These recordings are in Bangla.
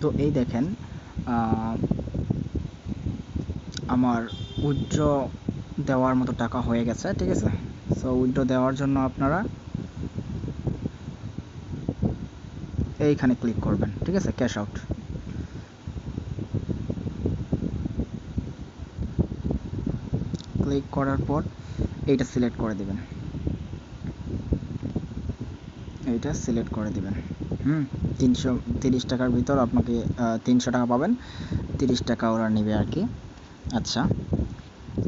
তো এই দেখেন আমার উইথড্র দেওয়ার মতো টাকা হয়ে গেছে, ঠিক আছে। সো উইথড্র দেওয়ার জন্য আপনারা এইখানে ক্লিক করবেন, ঠিক আছে, ক্যাশ আউট। ক্লিক করার পর এইটা সিলেক্ট করে দিবেন, এইটা সিলেক্ট করে দিবেন। 330 টাকার ভিতর আপনাকে 300 টাকা পাবেন, 30 টাকা ওরা নেবে আর কি। আচ্ছা,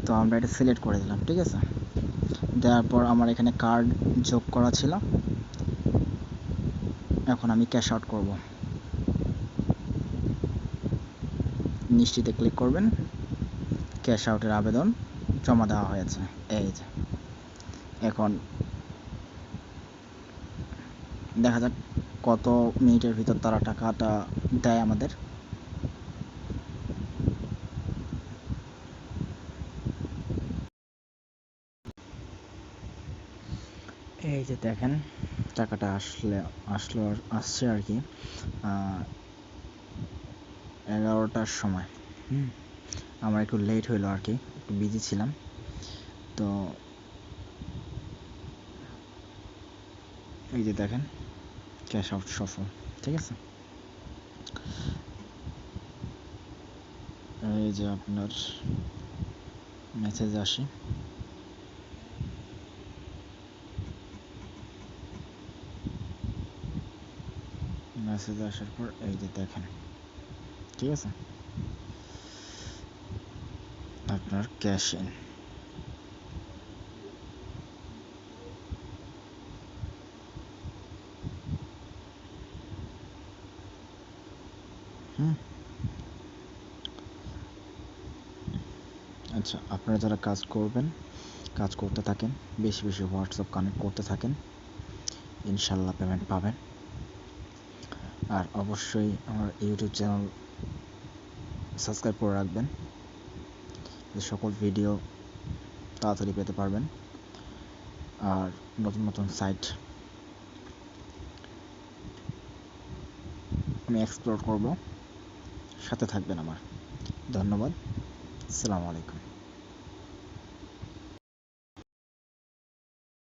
তো আমরা এটা সিলেক্ট করে দিলাম, ঠিক আছে। দেওয়ার পর আমার এখানে কার্ড যোগ করা ছিল, এখন আমি ক্যাশ আউট করব। নিশ্চিতে ক্লিক করবেন, ক্যাশ আউটের আবেদন জমা দেওয়া হয়েছে। এই যে এখন দেখা যাক কত মিনিটের ভিতর তারা টাকাটা দেয় আমাদের। এই যে দেখেন টাকাটা আসছে আর কি 11টার সময়। আমার একটু লেট হইলো আর কি, একটু বিজি ছিলাম। তো এই যে দেখেন ক্যাশ আউট সফল, ঠিক আছে। এই যে আপনার মেসেজ আসে, মেসেজ আসার পর এই যে দেখেন, ঠিক আছে, আপনার ক্যাশ ইন। আচ্ছা, আপনারা যারা কাজ করবেন, কাজ করতে থাকেন, বেশি বেশি হোয়াটসঅ্যাপ কানেক্ট করতে থাকেন, ইনশাল্লাহ পেমেন্ট পাবেন। আর অবশ্যই আমার ইউটিউব চ্যানেল সাবস্ক্রাইব করে রাখবেন, সকল ভিডিও তাড়াতাড়ি পেতে পারবেন। আর নতুন নতুন সাইট আমি এক্সপ্লোর করব, সাথে থাকবেন আমার। ধন্যবাদ, আসসালামু আলাইকুম।